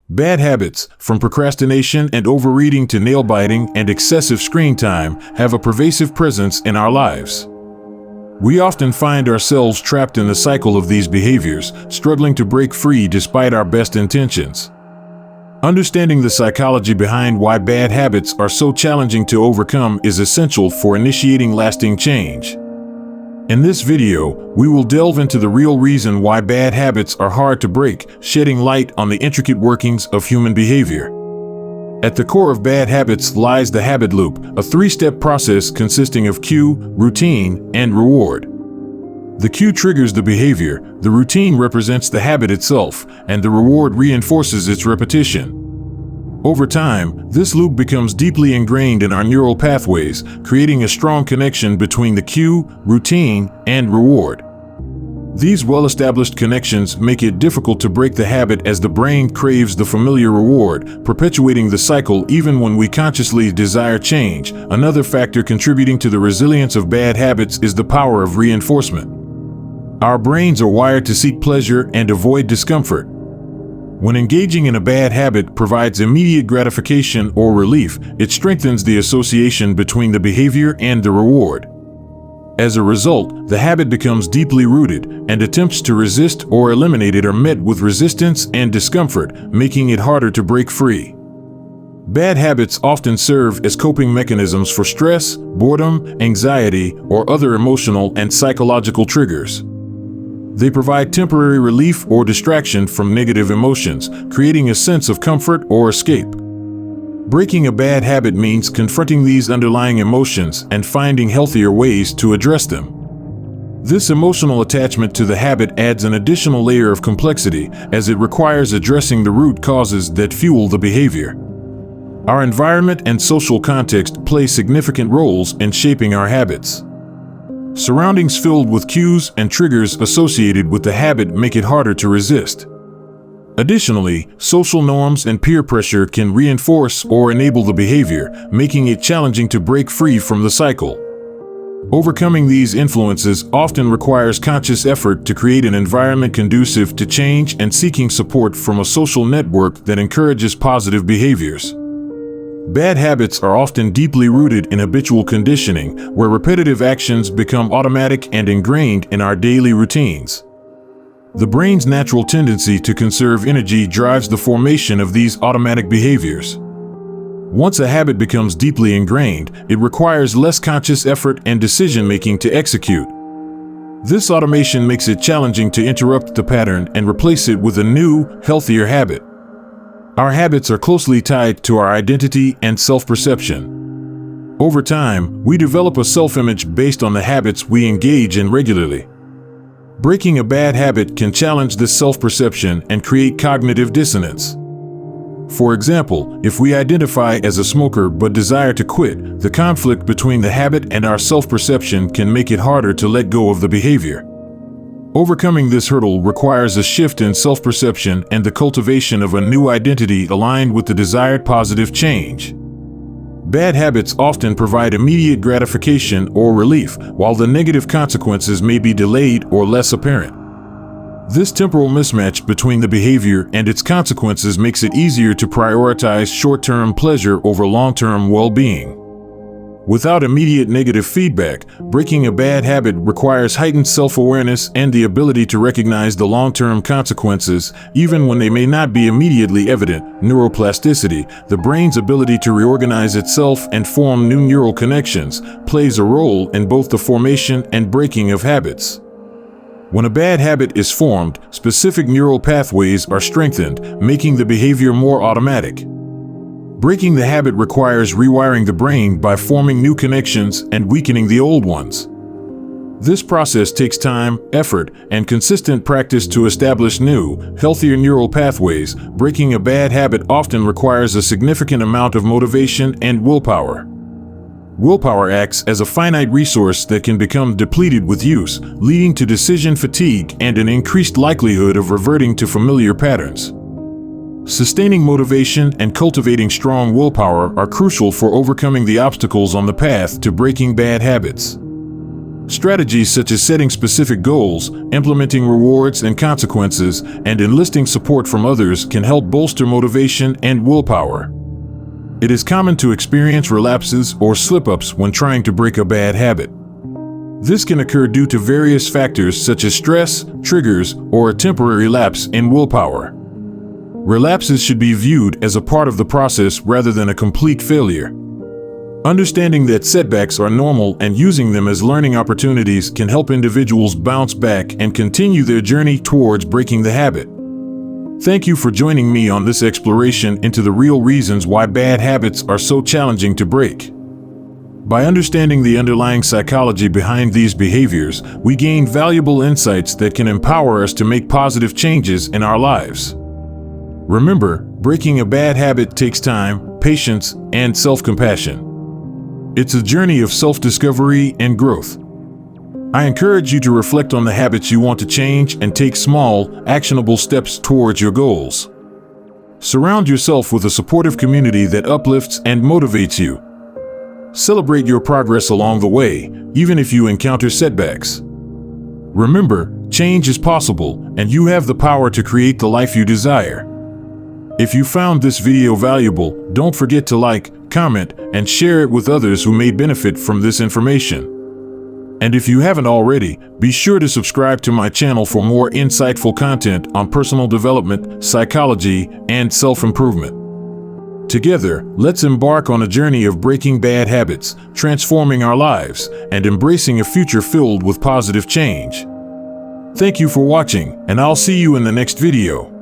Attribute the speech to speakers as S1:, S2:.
S1: Bad habits, from procrastination and overeating to nail biting and excessive screen time, have a pervasive presence in our lives. We often find ourselves trapped in the cycle of these behaviors, struggling to break free despite our best intentions. Understanding the psychology behind why bad habits are so challenging to overcome is essential for initiating lasting change. In this video, we will delve into the real reason why bad habits are hard to break, shedding light on the intricate workings of human behavior. At the core of bad habits lies the habit loop, a three-step process consisting of cue, routine, and reward. The cue triggers the behavior, the routine represents the habit itself, and the reward reinforces its repetition. Over time, this loop becomes deeply ingrained in our neural pathways, creating a strong connection between the cue, routine, and reward. These well-established connections make it difficult to break the habit as the brain craves the familiar reward, perpetuating the cycle even when we consciously desire change. Another factor contributing to the resilience of bad habits is the power of reinforcement. Our brains are wired to seek pleasure and avoid discomfort. When engaging in a bad habit provides immediate gratification or relief, it strengthens the association between the behavior and the reward. As a result, the habit becomes deeply rooted, and attempts to resist or eliminate it are met with resistance and discomfort, making it harder to break free. Bad habits often serve as coping mechanisms for stress, boredom, anxiety, or other emotional and psychological triggers. They provide temporary relief or distraction from negative emotions, creating a sense of comfort or escape. Breaking a bad habit means confronting these underlying emotions and finding healthier ways to address them. This emotional attachment to the habit adds an additional layer of complexity, as it requires addressing the root causes that fuel the behavior. Our environment and social context play significant roles in shaping our habits. Surroundings filled with cues and triggers associated with the habit make it harder to resist. Additionally, social norms and peer pressure can reinforce or enable the behavior, making it challenging to break free from the cycle. Overcoming these influences often requires conscious effort to create an environment conducive to change and seeking support from a social network that encourages positive behaviors. Bad habits are often deeply rooted in habitual conditioning, where repetitive actions become automatic and ingrained in our daily routines. The brain's natural tendency to conserve energy drives the formation of these automatic behaviors. Once a habit becomes deeply ingrained, it requires less conscious effort and decision-making to execute. This automation makes it challenging to interrupt the pattern and replace it with a new, healthier habit. Our habits are closely tied to our identity and self-perception. Over time, we develop a self-image based on the habits we engage in regularly. Breaking a bad habit can challenge this self-perception and create cognitive dissonance. For example, if we identify as a smoker but desire to quit, the conflict between the habit and our self-perception can make it harder to let go of the behavior. Overcoming this hurdle requires a shift in self-perception and the cultivation of a new identity aligned with the desired positive change. Bad habits often provide immediate gratification or relief, while the negative consequences may be delayed or less apparent. This temporal mismatch between the behavior and its consequences makes it easier to prioritize short-term pleasure over long-term well-being. Without immediate negative feedback, breaking a bad habit requires heightened self-awareness and the ability to recognize the long-term consequences, even when they may not be immediately evident. Neuroplasticity, the brain's ability to reorganize itself and form new neural connections, plays a role in both the formation and breaking of habits. When a bad habit is formed, specific neural pathways are strengthened, making the behavior more automatic. Breaking the habit requires rewiring the brain by forming new connections and weakening the old ones. This process takes time, effort, and consistent practice to establish new, healthier neural pathways. Breaking a bad habit often requires a significant amount of motivation and willpower. Willpower acts as a finite resource that can become depleted with use, leading to decision fatigue and an increased likelihood of reverting to familiar patterns. Sustaining motivation and cultivating strong willpower are crucial for overcoming the obstacles on the path to breaking bad habits. Strategies such as setting specific goals, implementing rewards and consequences, and enlisting support from others can help bolster motivation and willpower. It is common to experience relapses or slip-ups when trying to break a bad habit. This can occur due to various factors such as stress, triggers, or a temporary lapse in willpower. Relapses should be viewed as a part of the process rather than a complete failure. Understanding that setbacks are normal and using them as learning opportunities can help individuals bounce back and continue their journey towards breaking the habit. Thank you for joining me on this exploration into the real reasons why bad habits are so challenging to break. By understanding the underlying psychology behind these behaviors, we gain valuable insights that can empower us to make positive changes in our lives. Remember, breaking a bad habit takes time, patience, and self-compassion. It's a journey of self-discovery and growth. I encourage you to reflect on the habits you want to change and take small, actionable steps towards your goals. Surround yourself with a supportive community that uplifts and motivates you. Celebrate your progress along the way, even if you encounter setbacks. Remember, change is possible, and you have the power to create the life you desire. If you found this video valuable, don't forget to like, comment, and share it with others who may benefit from this information. And if you haven't already, be sure to subscribe to my channel for more insightful content on personal development, psychology, and self-improvement. Together, let's embark on a journey of breaking bad habits, transforming our lives, and embracing a future filled with positive change. Thank you for watching, and I'll see you in the next video.